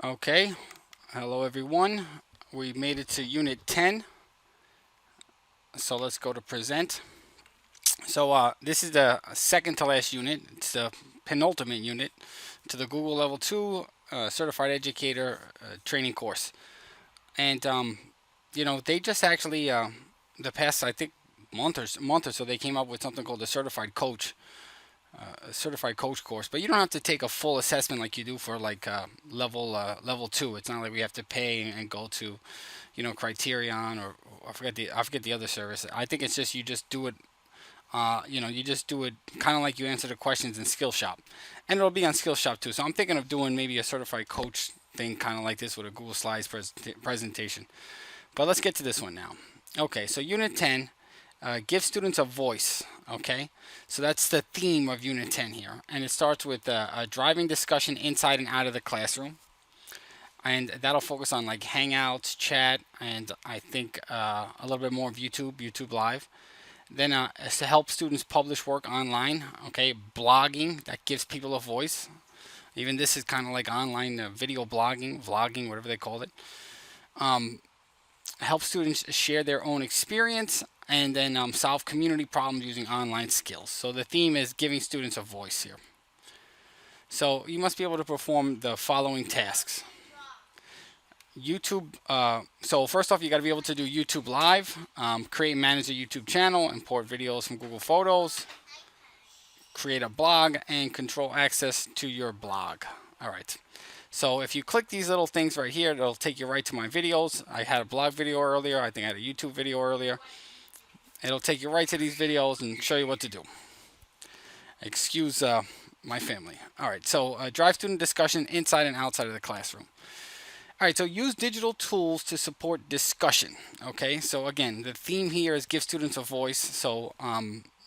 Okay, hello everyone. We made it to Unit 10, so let's go to present. This is the second to last unit. It's the penultimate unit to the Google Level 2 Certified Educator training course. And, they just actually, the past, I think, month or so, they came up with something called the certified coach course, but you don't have to take a full assessment like you do for like level 2. It's not like we have to pay and go to, Criterion or I forget the other service. I think it's just you just do it. You just do it kind of like you answer the questions in Skillshop, and it'll be on Skillshop too. So I'm thinking of doing maybe a certified coach thing, kind of like this with a Google Slides presentation. But let's get to this one now. Okay, so Unit 10, give students a voice. Okay, so that's the theme of Unit 10 here, and it starts with a driving discussion inside and out of the classroom, and that'll focus on like Hangouts, chat, and I think a little bit more of YouTube Live. Then it's to help students publish work online. Okay, blogging that gives people a voice. Even this is kind of like online video blogging, vlogging, whatever they call it. Um, Help students share their own experience and then solve community problems using online skills. So the theme is giving students a voice here. So you must be able to perform the following tasks. YouTube. So first off, you got to be able to do YouTube Live, create and manage a YouTube channel, import videos from Google Photos, create a blog, and control access to your blog. All right. So if you click these little things right here, it'll take you right to my videos. I had a blog video earlier. I think I had a YouTube video earlier. It'll take you right to these videos and show you what to do. Excuse my family. All right. So drive student discussion inside and outside of the classroom. All right, so use digital tools to support discussion. Okay, so again, the theme here is give students a voice. So,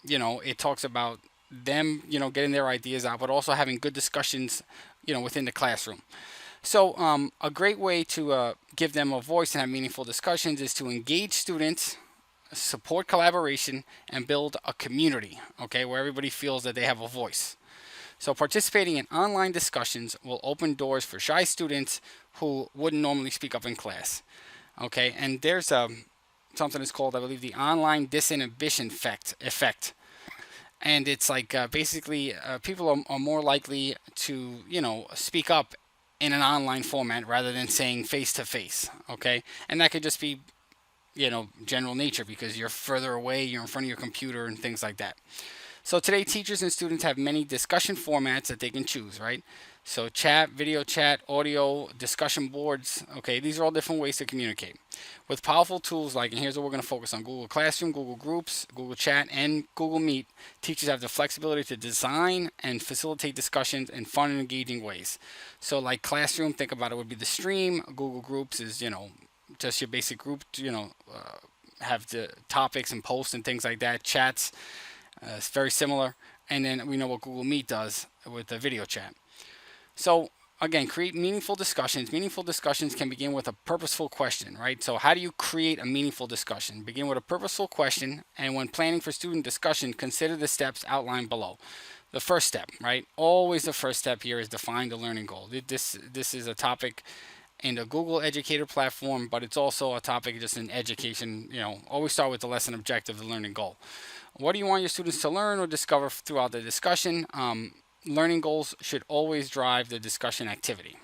it talks about them, getting their ideas out, but also having good discussions, within the classroom. So, a great way to give them a voice and have meaningful discussions is to engage students, support collaboration, and build a community, okay, where everybody feels that they have a voice. So participating in online discussions will open doors for shy students who wouldn't normally speak up in class. Okay, and there's something that's called, I believe, the online disinhibition effect. And it's like basically people are more likely to, speak up in an online format rather than saying face to face. Okay, and that could just be, general nature because you're further away, you're in front of your computer and things like that. So today, teachers and students have many discussion formats that they can choose, right? So chat, video chat, audio, discussion boards. Okay, these are all different ways to communicate. With powerful tools like, and here's what we're going to focus on, Google Classroom, Google Groups, Google Chat, and Google Meet, teachers have the flexibility to design and facilitate discussions in fun and engaging ways. So like Classroom, think about it, would be the stream. Google Groups is, just your basic group, have the topics and posts and things like that. Chats, it's very similar. And then we know what Google Meet does with the video chat. So again, create meaningful discussions. Meaningful discussions can begin with a purposeful question, right? So how do you create a meaningful discussion? Begin with a purposeful question, and when planning for student discussion, consider the steps outlined below. The first step, right? Always the first step here is define the learning goal. This is a topic in the Google Educator platform, but it's also a topic just in education. Always start with the lesson objective, the learning goal. What do you want your students to learn or discover throughout the discussion? Learning goals should always drive the discussion activity.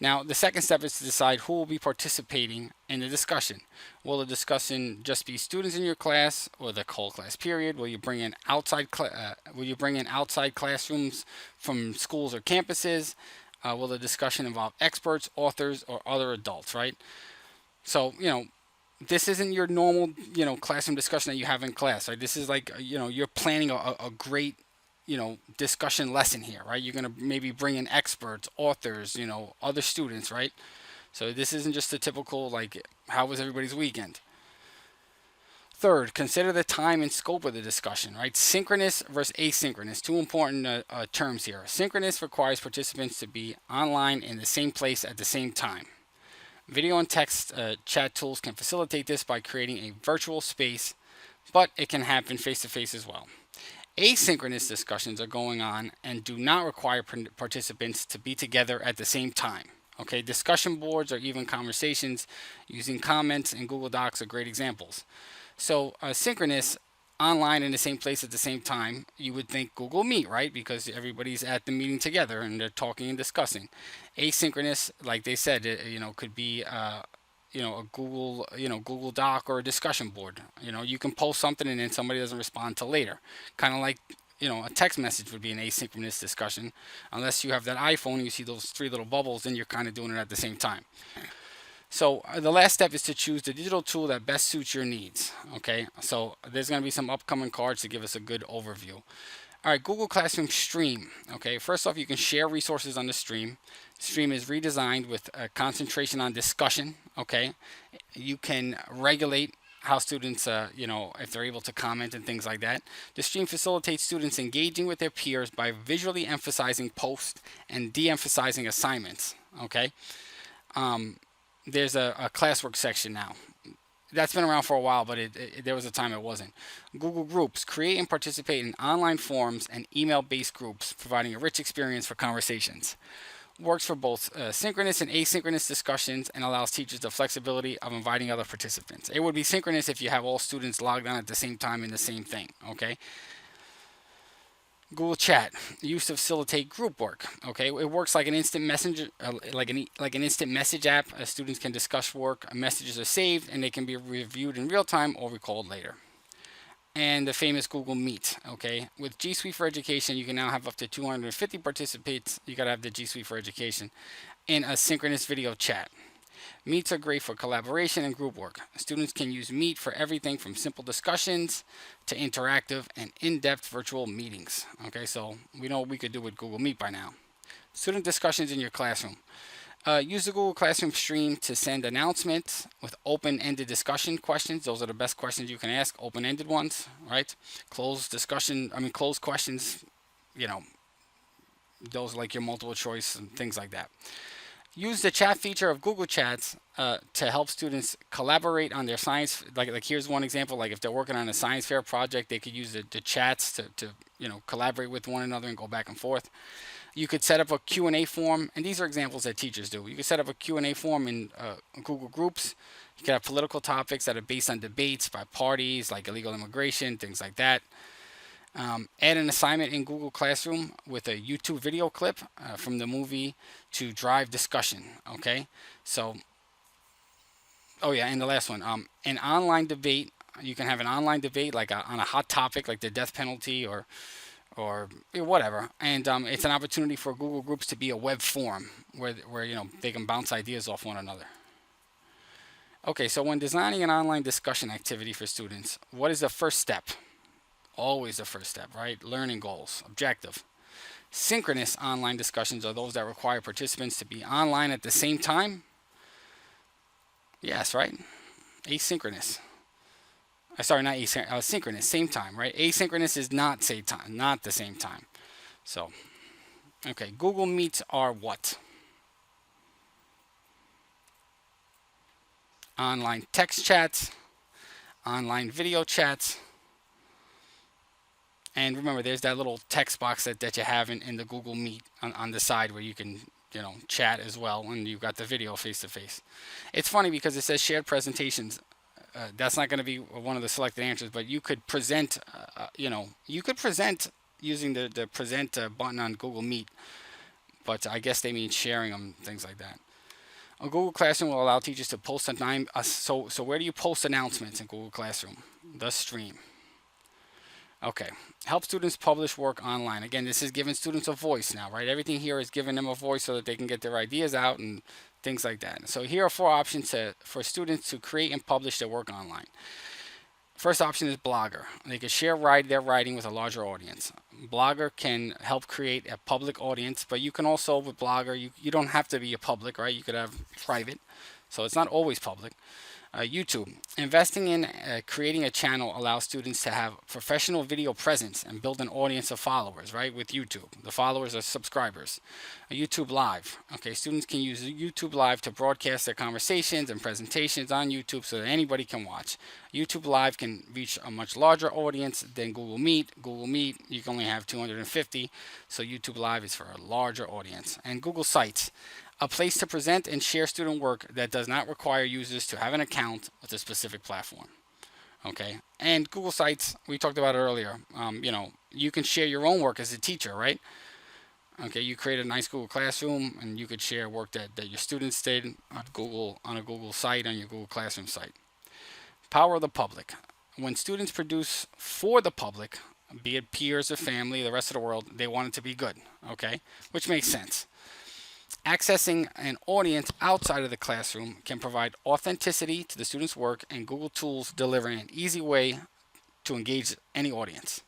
Now, the second step is to decide who will be participating in the discussion. Will the discussion just be students in your class, or the whole class period? Will you bring in outside classrooms from schools or campuses? Will the discussion involve experts, authors, or other adults? Right. So this isn't your normal, classroom discussion that you have in class, right? This is like, you're planning a great, discussion lesson here, right? You're going to maybe bring in experts, authors, other students, right? So this isn't just a typical, like, how was everybody's weekend? Third, consider the time and scope of the discussion, right? Synchronous versus asynchronous, two important terms here. Synchronous requires participants to be online in the same place at the same time. Video and text chat tools can facilitate this by creating a virtual space, but it can happen face to face as well. Asynchronous discussions are going on and do not require participants to be together at the same time. Okay, discussion boards or even conversations using comments in Google Docs are great examples. So synchronous, online in the same place at the same time, you would think Google Meet, right? Because everybody's at the meeting together and they're talking and discussing. Asynchronous, like they said, could be a Google, Google Doc or a discussion board. You can post something and then somebody doesn't respond till later. Kind of like a text message would be an asynchronous discussion, unless you have that iPhone and you see those three little bubbles, then you're kind of doing it at the same time. So the last step is to choose the digital tool that best suits your needs. Okay, so there's going to be some upcoming cards to give us a good overview. All right, Google Classroom Stream. Okay, first off, you can share resources on the stream. Stream is redesigned with a concentration on discussion. Okay, you can regulate how students, if they're able to comment and things like that. The stream facilitates students engaging with their peers by visually emphasizing posts and de-emphasizing assignments. Okay. There's a classwork section now. That's been around for a while, but there was a time it wasn't. Google Groups. Create and participate in online forums and email-based groups, providing a rich experience for conversations. Works for both synchronous and asynchronous discussions and allows teachers the flexibility of inviting other participants. It would be synchronous if you have all students logged on at the same time in the same thing, okay? Google Chat, used to facilitate group work. Okay, it works like an instant messenger, like an instant message app. Students can discuss work, messages are saved, and they can be reviewed in real time or recalled later. And the famous Google Meet. Okay, with G Suite for Education, you can now have up to 250 participants. You gotta have the G Suite for Education in a synchronous video chat. Meets are great for collaboration and group work. Students can use Meet for everything from simple discussions to interactive and in-depth virtual meetings. Okay, so we know what we could do with Google Meet by now. Student discussions in your classroom. Use the Google Classroom stream to send announcements with open-ended discussion questions. Those are the best questions you can ask, open-ended ones, right? Closed questions, those like your multiple choice and things like that. Use the chat feature of Google Chats to help students collaborate on their science. Like here's one example. Like if they're working on a science fair project, they could use the chats to collaborate with one another and go back and forth. You could set up a Q&A form, and these are examples that teachers do. You could set up a Q&A form in Google Groups. You could have political topics that are based on debates by parties, like illegal immigration, things like that. Add an assignment in Google Classroom with a YouTube video clip from the movie to drive discussion. Okay, so, oh yeah, and the last one, an online debate. You can have an online debate like on a hot topic like the death penalty or whatever, and it's an opportunity for Google Groups to be a web forum where they can bounce ideas off one another. Okay, so when designing an online discussion activity for students, what is the first step? Always the first step, right? Learning goals, objective. Synchronous online discussions are those that require participants to be online at the same time. Yes, right? Asynchronous. Sorry, not asynchronous. Synchronous, same time, right? Asynchronous is not same time, not the same time. So, okay, Google Meets are what? Online text chats, online video chats. And remember, there's that little text box that you have in the Google Meet on the side where you can, chat as well, and you've got the video face-to-face. It's funny because it says shared presentations. That's not going to be one of the selected answers, but you could present, using the present button on Google Meet, but I guess they mean sharing them, things like that. A Google Classroom will allow teachers to post so where do you post announcements in Google Classroom? The stream. Okay, help students publish work online. Again, this is giving students a voice now, right? Everything here is giving them a voice so that they can get their ideas out and things like that. So here are 4 options for students to create and publish their work online. First option is Blogger. They can share their writing with a larger audience. Blogger can help create a public audience, but you can also, with Blogger, you don't have to be a public, right? You could have private, so it's not always public. YouTube. Investing in creating a channel allows students to have professional video presence and build an audience of followers, right? With YouTube. The followers are subscribers. YouTube Live. Okay, students can use YouTube Live to broadcast their conversations and presentations on YouTube so that anybody can watch. YouTube Live can reach a much larger audience than Google Meet. Google Meet, you can only have 250, so YouTube Live is for a larger audience. And Google Sites. a place to present and share student work that does not require users to have an account with a specific platform. Okay, and Google Sites, we talked about it earlier. You can share your own work as a teacher, right? Okay, you create a nice Google Classroom, and you could share work that your students did on a Google site, on your Google Classroom site. Power of the public. When students produce for the public, be it peers or family, the rest of the world, they want it to be good. Okay, which makes sense. Accessing an audience outside of the classroom can provide authenticity to the student's work, and Google tools deliver an easy way to engage any audience.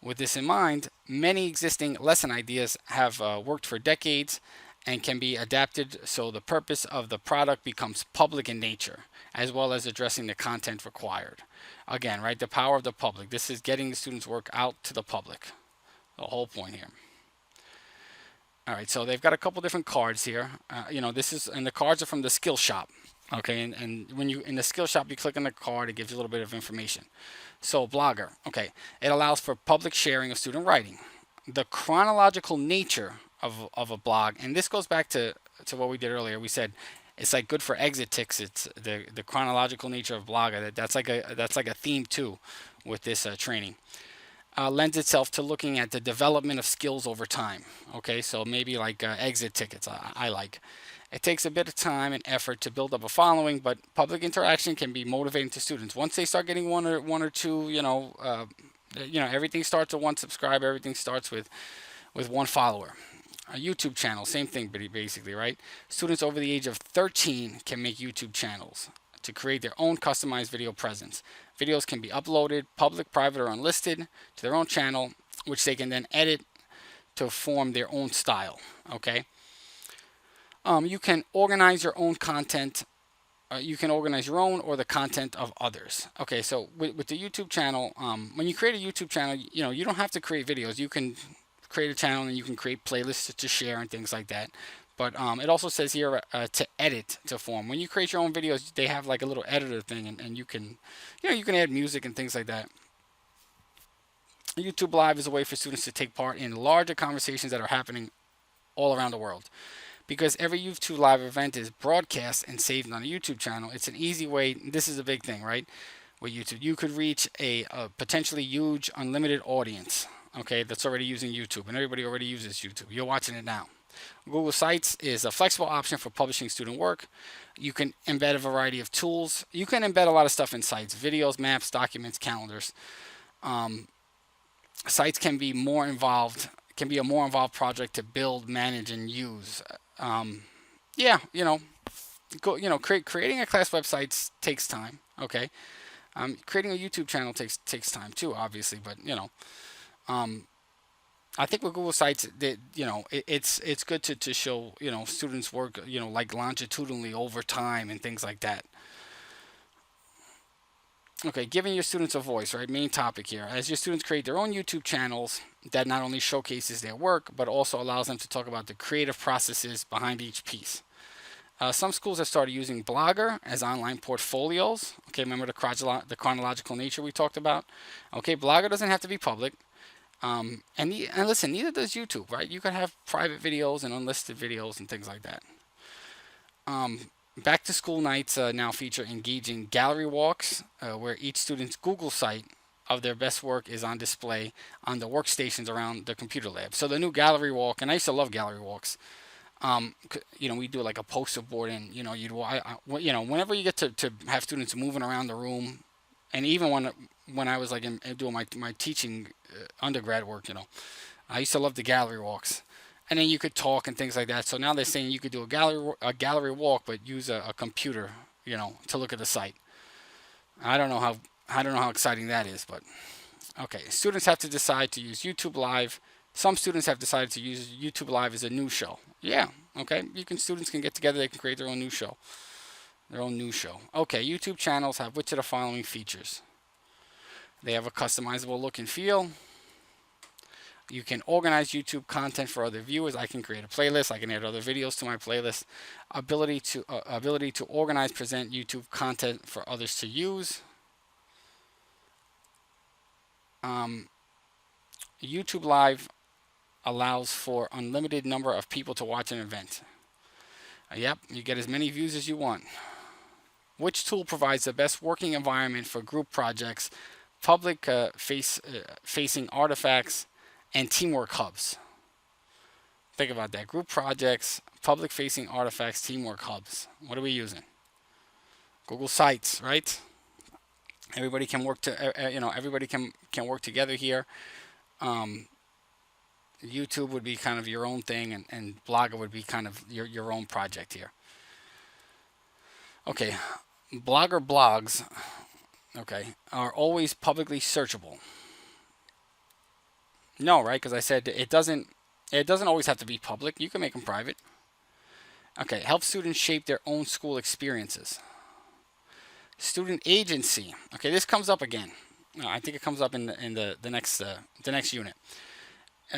With this in mind, many existing lesson ideas have worked for decades and can be adapted so the purpose of the product becomes public in nature, as well as addressing the content required. Again, right, the power of the public. This is getting the students' work out to the public. The whole point here. All right, so they've got a couple different cards here. And the cards are from the skill shop. Okay, and when you in the skill shop, you click on the card, it gives you a little bit of information. So Blogger, okay, it allows for public sharing of student writing. The chronological nature of a blog, and this goes back to what we did earlier. We said it's like good for exit ticks. It's the chronological nature of Blogger. That's like a theme too with this training. Lends itself to looking at the development of skills over time. Okay, so maybe like exit tickets. I like. It takes a bit of time and effort to build up a following, but public interaction can be motivating to students. Once they start getting one or two, everything starts with one subscriber. Everything starts with one follower. A YouTube channel, same thing, basically, right? Students over the age of 13 can make YouTube channels to create their own customized video presence. Videos can be uploaded, public, private, or unlisted, to their own channel, which they can then edit to form their own style. Okay. You can organize your own content. You can organize your own or the content of others. Okay, so with the YouTube channel, when you create a YouTube channel, you don't have to create videos. You can create a channel and you can create playlists to share and things like that. But it also says here to edit to form. When you create your own videos, they have like a little editor thing, and you can, you can add music and things like that. YouTube Live is a way for students to take part in larger conversations that are happening all around the world. Because every YouTube Live event is broadcast and saved on a YouTube channel, it's an easy way. This is a big thing, right? With YouTube, you could reach a potentially huge, unlimited audience, okay, that's already using YouTube, and everybody already uses YouTube. You're watching it now. Google Sites is a flexible option for publishing student work. You can embed a variety of tools. You can embed a lot of stuff in sites: videos, maps, documents, calendars. Sites can be more involved. Can be a more involved project to build, manage, and use. Creating a class website takes time. Okay, creating a YouTube channel takes time too, obviously. But I think with Google Sites, it's good to show students work like longitudinally over time and things like that. Okay, giving your students a voice, right? Main topic here. As your students create their own YouTube channels, that not only showcases their work, but also allows them to talk about the creative processes behind each piece. Some schools have started using Blogger as online portfolios. Okay, remember the chronological nature we talked about? Okay, Blogger doesn't have to be public. And listen, neither does YouTube, right? You could have private videos and unlisted videos and things like that. Back to school nights now feature engaging gallery walks where each student's Google site of their best work is on display on the workstations around the computer lab. So the new gallery walk, and I used to love gallery walks. We do like a poster board, and whenever you get to have students moving around the room, and even when I was like doing my teaching undergrad work, I used to love the gallery walks. And then you could talk and things like that. So now they're saying you could do a gallery walk, but use a computer, to look at the site. I don't know how exciting that is, but okay. Students have to decide to use YouTube Live. Some students have decided to use YouTube Live as a news show. Yeah, okay. Students can get together. They can create their own news show. Okay, YouTube channels have which of the following features? They have a customizable look and feel. You can organize YouTube content for other viewers. I can create a playlist. I can add other videos to my playlist. Ability to organize, present YouTube content for others to use. YouTube Live allows for unlimited number of people to watch an event. Yep, you get as many views as you want. Which tool provides the best working environment for group projects, public facing artifacts, and teamwork hubs? Think about that. Group projects, public facing artifacts, teamwork hubs. What are we using? Google Sites, right? Everybody can work to, everybody can work together here. Um, YouTube would be kind of your own thing, and Blogger would be kind of your own project here. Okay, Blogger blogs, okay, are always publicly searchable. No, right? Because I said it doesn't always have to be public. You can make them private. Okay, help students shape their own school experiences. Student agency. Okay, this comes up again. I think it comes up in the next unit.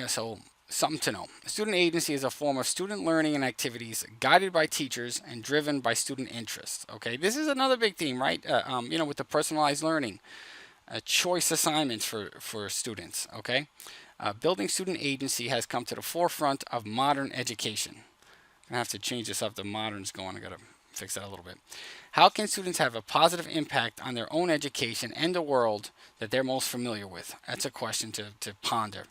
So something to know. Student agency is a form of student learning and activities guided by teachers and driven by student interests. Okay, this is another big theme, right? With the personalized learning, choice assignments for students. Okay, building student agency has come to the forefront of modern education. I'm gonna have to change this up. The modern's going. I gotta fix that a little bit. How can students have a positive impact on their own education and the world that they're most familiar with? That's a question to ponder.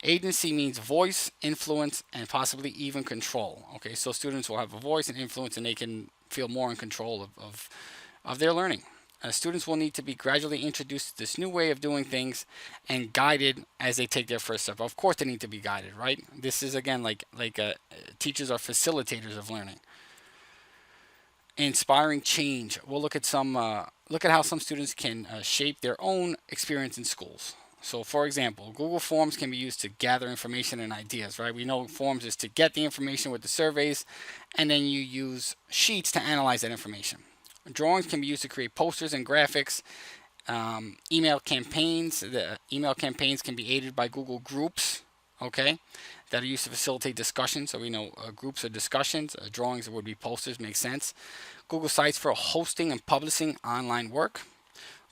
Agency means voice, influence, and possibly even control. Okay, so students will have a voice and influence, and they can feel more in control of their learning. Students will need to be gradually introduced to this new way of doing things and guided as they take their first step. Of course, they need to be guided, right? This is again like teachers are facilitators of learning. Inspiring change. We'll look at how some students can shape their own experience in schools. So, for example, Google Forms can be used to gather information and ideas, right? We know Forms is to get the information with the surveys, and then you use Sheets to analyze that information. Drawings can be used to create posters and graphics. Email campaigns. The email campaigns can be aided by Google Groups, okay, that are used to facilitate discussion. So we know groups are discussions. Drawings would be posters, makes sense. Google Sites for hosting and publishing online work.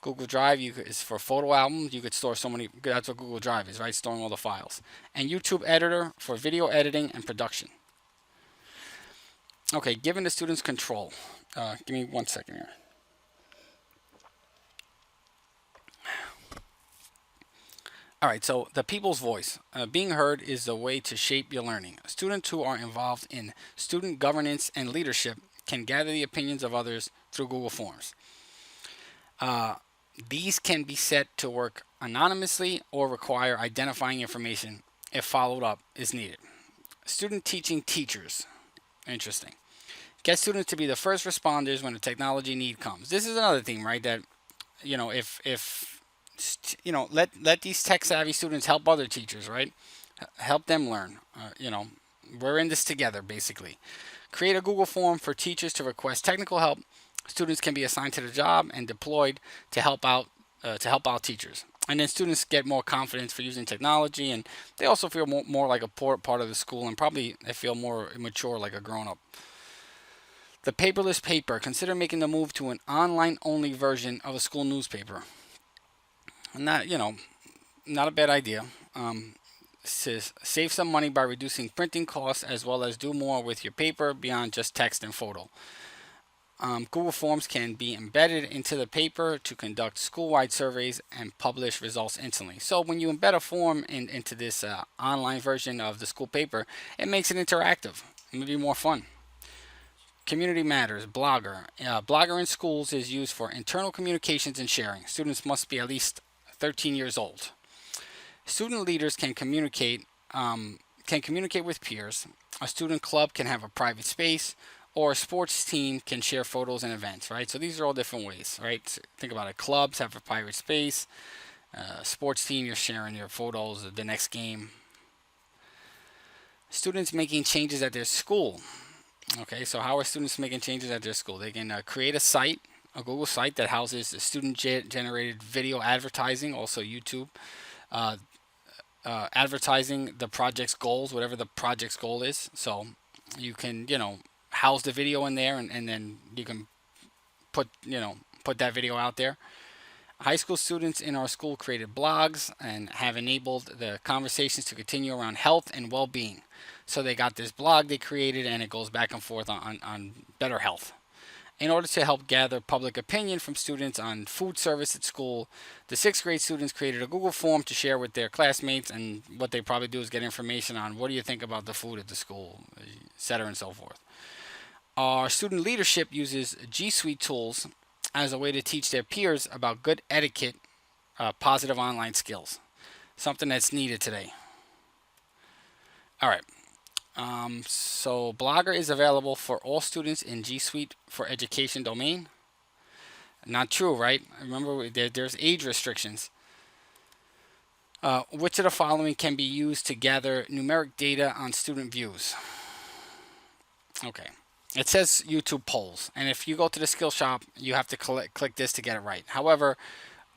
Google Drive is for photo albums. You could store so many. That's what Google Drive is, right? Storing all the files. And YouTube Editor for video editing and production. Okay, giving the students control. Give me 1 second here. All right, so the people's voice. Being heard is the way to shape your learning. Students who are involved in student governance and leadership can gather the opinions of others through Google Forms. These can be set to work anonymously or require identifying information if followed up is needed. Student teaching teachers. Interesting. Get students to be the first responders when a technology need comes. This is another thing, right? That, if let these tech savvy students help other teachers, right? Help them learn. We're in this together, basically. Create a Google form for teachers to request technical help. Students can be assigned to the job and deployed to help out teachers. And then students get more confidence for using technology, and they also feel more like a part of the school, and probably they feel more mature, like a grown-up. The paperless paper. Consider making the move to an online-only version of a school newspaper. Not a bad idea. Save some money by reducing printing costs, as well as do more with your paper beyond just text and photo. Google Forms can be embedded into the paper to conduct school-wide surveys and publish results instantly. So when you embed a form into this online version of the school paper, it makes it interactive. It will be more fun. Community Matters, Blogger. Blogger in schools is used for internal communications and sharing. Students must be at least 13 years old. Student leaders can communicate with peers. A student club can have a private space, or a sports team can share photos and events, right? So these are all different ways, right? Think about it. Clubs have a private space. Sports team, you're sharing your photos of the next game. Students making changes at their school. Okay, so how are students making changes at their school? They can create a site, a Google site that houses student-generated video advertising, also YouTube, advertising the project's goals, whatever the project's goal is. So you can, house the video in there, and then you can put that video out there. High school students in our school created blogs and have enabled the conversations to continue around health and well-being. So they got this blog they created, and it goes back and forth on better health. In order to help gather public opinion from students on food service at school, the sixth grade students created a Google form to share with their classmates. And what they probably do is get information on what do you think about the food at the school, etc., and so forth. Our student leadership uses G Suite tools as a way to teach their peers about good etiquette, positive online skills, something that's needed today. All right. So Blogger is available for all students in G Suite for Education domain. Not true, right? Remember, there's age restrictions. Which of the following can be used to gather numeric data on student views? Okay. It says YouTube polls, and if you go to the skill shop, you have to click this to get it right. However,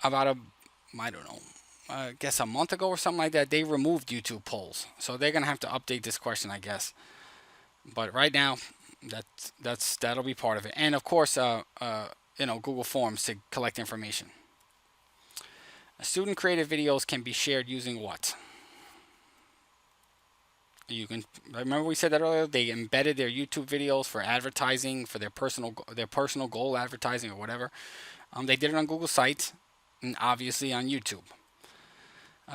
about I don't know, I guess a month ago or something like that, they removed YouTube polls, so they're gonna have to update this question, I guess. But right now, that'll be part of it, and of course, Google Forms to collect information. Student created videos can be shared using what? You can remember we said that earlier. They embedded their YouTube videos for advertising, for their personal goal advertising or whatever. They did it on Google Sites and obviously on YouTube.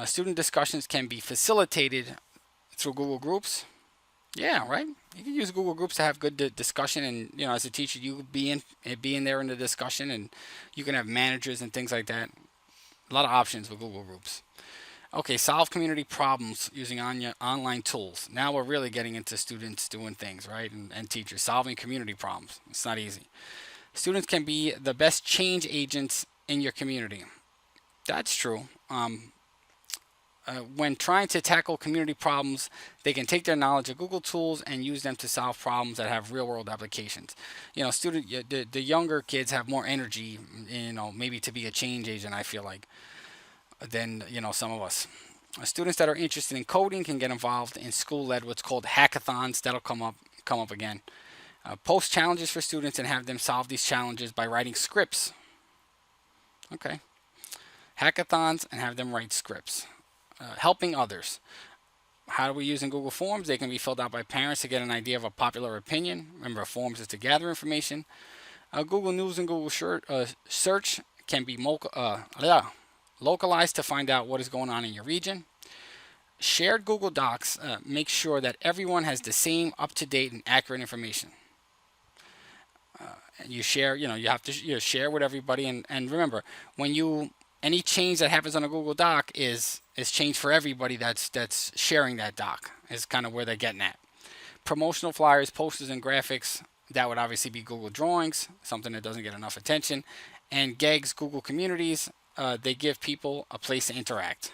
Student discussions can be facilitated through Google Groups. Yeah, right. You can use Google Groups to have good discussion, and as a teacher, you be in there in the discussion, and you can have managers and things like that. A lot of options with Google Groups. Okay, solve community problems using online tools. Now we're really getting into students doing things, right? And teachers solving community problems. It's not easy. Students can be the best change agents in your community. That's true. When trying to tackle community problems, they can take their knowledge of Google tools and use them to solve problems that have real-world applications. The younger kids have more energy, maybe to be a change agent, I feel like, than some of us. Students that are interested in coding can get involved in school-led what's called hackathons. That'll come up again. Post challenges for students and have them solve these challenges by writing scripts. Okay. Hackathons and have them write scripts. Helping others. How do we use in Google Forms? They can be filled out by parents to get an idea of a popular opinion. Remember, Forms is to gather information. Google News and Google Search can be localized to find out what is going on in your region. Shared Google Docs make sure that everyone has the same up-to-date and accurate information. You share, you have to share with everybody, and remember, when any change that happens on a Google Doc is change for everybody that's sharing that doc, is kind of where they're getting at. Promotional flyers, posters, and graphics, that would obviously be Google Drawings, something that doesn't get enough attention. And GEGs, Google Communities, they give people a place to interact.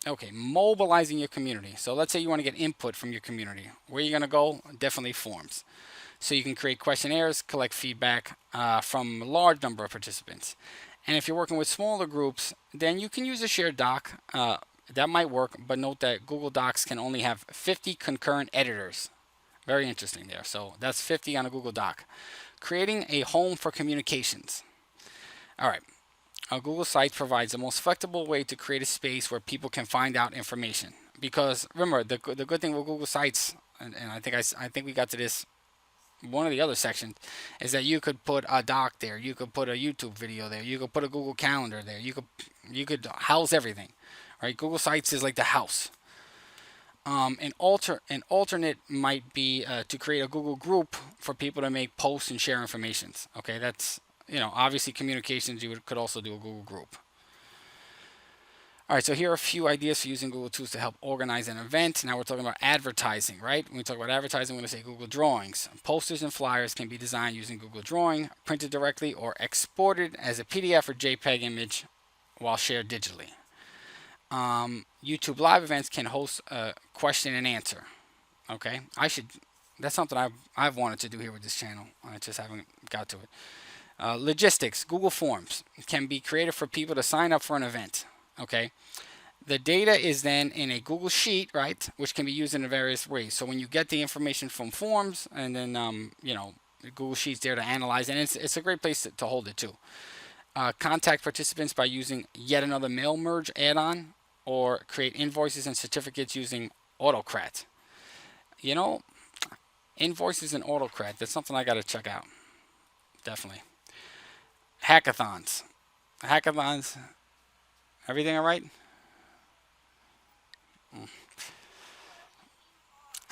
Okay, mobilizing your community. So let's say you want to get input from your community. Where are you going to go? Definitely Forms. So you can create questionnaires, collect feedback from a large number of participants. And if you're working with smaller groups, then you can use a shared doc. That might work, but note that Google Docs can only have 50 concurrent editors. Very interesting there. So that's 50 on a Google Doc. Creating a home for communications. All right. Google Sites provides the most flexible way to create a space where people can find out information. Because remember, the good thing with Google Sites, and I think we got to this one of the other sections, is that you could put a doc there, you could put a YouTube video there, you could put a Google Calendar there, you could house everything, right? Google Sites is like the house. An alternate might be to create a Google group for people to make posts and share information. Okay, that's obviously communications. You could also do a Google group. All right, so here are a few ideas for using Google tools to help organize an event. Now we're talking about advertising, right? When we talk about advertising, we're going to say Google Drawings. Posters and flyers can be designed using Google Drawing, printed directly, or exported as a PDF or JPEG image while shared digitally. YouTube live events can host a question and answer. Okay, that's something I've wanted to do here with this channel. I just haven't got to it. Logistics, Google Forms can be created for people to sign up for an event. Okay, the data is then in a Google Sheet, right, which can be used in various ways. So when you get the information from Forms, and then the Google Sheet's there to analyze, and it's a great place to hold it too. Contact participants by using yet another mail merge add-on. or create invoices and certificates using AutoCrat. You know, invoices and AutoCrat, that's something I got to check out. Definitely. Hackathons. Hackathons. Everything all right?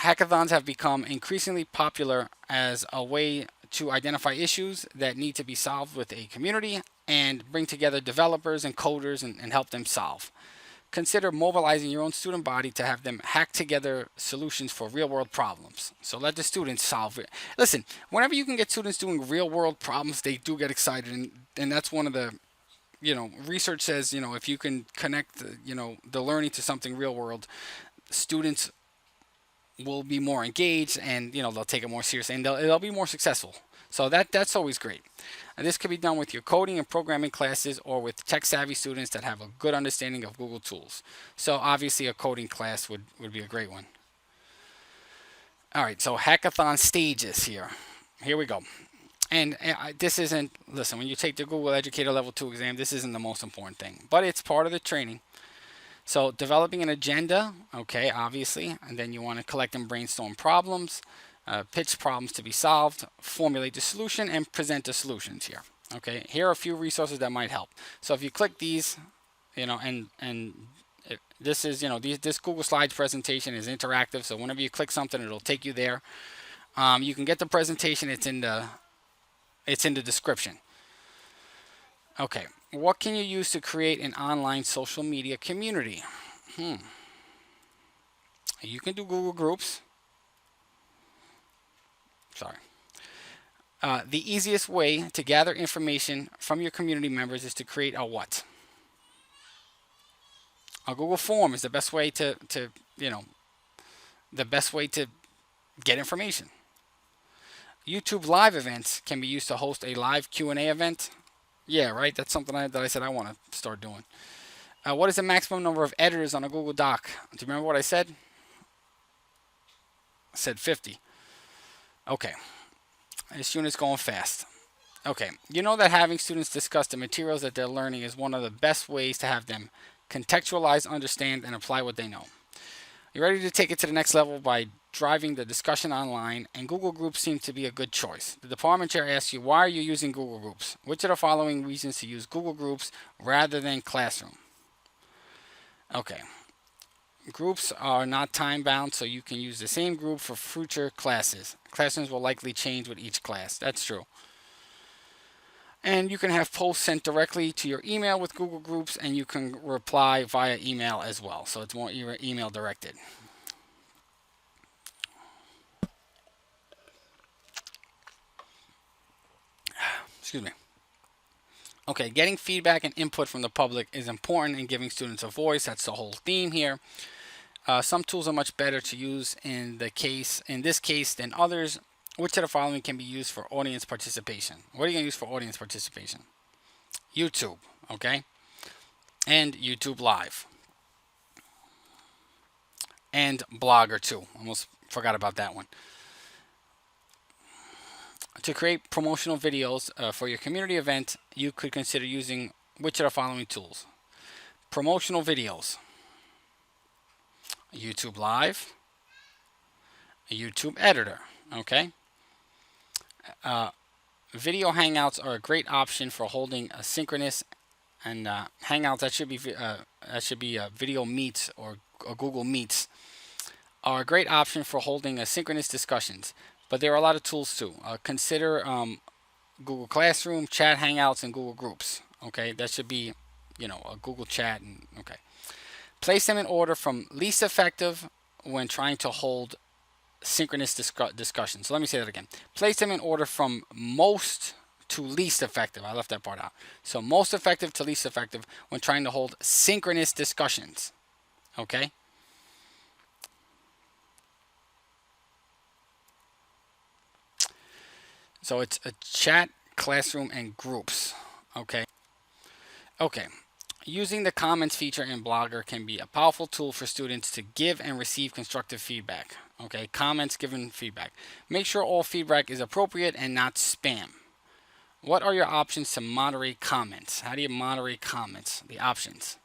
Hackathons have become increasingly popular as a way to identify issues that need to be solved with a community and bring together developers and coders and help them solve. Consider mobilizing your own student body to have them hack together solutions for real world problems. So let the students solve it. Listen, whenever you can get students doing real world problems, they do get excited. And that's one of the, research says, if you can connect, the learning to something real world, students will be more engaged and, they'll take it more seriously and they'll be more successful. So that's always great. And this could be done with your coding and programming classes or with tech-savvy students that have a good understanding of Google tools. So obviously a coding class would be a great one. All right, so hackathon stages here. Here we go. And this isn't, listen, when you take the Google Educator Level 2 exam, this isn't the most important thing, but it's part of the training. So developing an agenda, okay, obviously, and then you want to collect and brainstorm problems. Pitch problems to be solved, formulate the solution, and present the solutions here. Okay, here are a few resources that might help. So if you click these, this is, this Google Slides presentation is interactive. So whenever you click something, it'll take you there. You can get the presentation. It's in the description. Okay, what can you use to create an online social media community? You can do Google Groups. Sorry. The easiest way to gather information from your community members is to create a what? A Google form is the best way to get information. YouTube live events can be used to host a live Q&A event. Yeah, right. That's something that I said I want to start doing. What is the maximum number of editors on a Google Doc? Do you remember what I said? I said 50. Okay. This unit's going fast. Okay. You know that having students discuss the materials that they're learning is one of the best ways to have them contextualize, understand, and apply what they know. You're ready to take it to the next level by driving the discussion online, and Google Groups seem to be a good choice. The department chair asks you, why are you using Google Groups? Which are the following reasons to use Google Groups rather than Classroom? Okay. Groups are not time-bound, so you can use the same group for future classes. Classrooms will likely change with each class. That's true. And you can have posts sent directly to your email with Google Groups, and you can reply via email as well. So it's more email directed. Excuse me. Okay, getting feedback and input from the public is important in giving students a voice. That's the whole theme here. Some tools are much better to use in this case than others. Which of the following can be used for audience participation? What are you going to use for audience participation? YouTube, okay? And YouTube Live. And Blogger too. Almost forgot about that one. To create promotional videos for your community event, you could consider using which of the following tools? Promotional videos. YouTube Live. A YouTube Editor, okay? Video Hangouts are a great option for holding a synchronous and Hangouts that should be video meets or Google Meets are a great option for holding asynchronous discussions. But there are a lot of tools too. Consider Google Classroom, Chat Hangouts, and Google Groups. Okay, that should be a Google Chat and okay. Place them in order from least effective when trying to hold synchronous discussion. So let me say that again. Place them in order from most to least effective. I left that part out. So most effective to least effective when trying to hold synchronous discussions. Okay? So it's a chat, classroom, and groups. Okay? Okay. Using the comments feature in Blogger can be a powerful tool for students to give and receive constructive feedback. Okay, comments, given feedback. Make sure all feedback is appropriate and not spam. What are your options to moderate comments? How do you moderate comments? The options.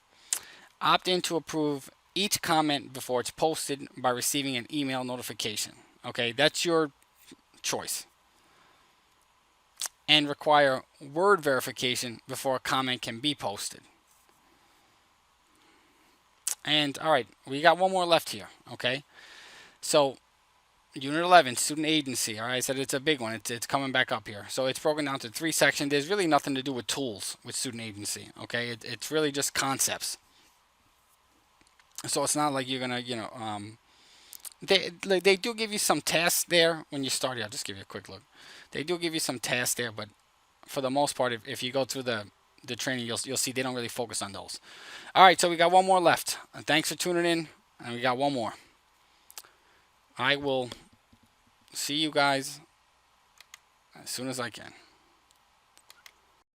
Opt in to approve each comment before it's posted by receiving an email notification. Okay, that's your choice. And require word verification before a comment can be posted. And all right, we got one more left here. Okay, so Unit 11, student agency. All right, I said it's a big one. It's coming back up here. So it's broken down to 3 sections. There's really nothing to do with tools with student agency. Okay, it's really just concepts. So it's not like you're gonna, they do give you some tasks there when you start. I'll just give you a quick look. They do give you some tasks there, but for the most part, if you go through the training, you'll see they don't really focus on those. All right, so we got one more left. Thanks for tuning in, and we got one more. I will see you guys as soon as I can.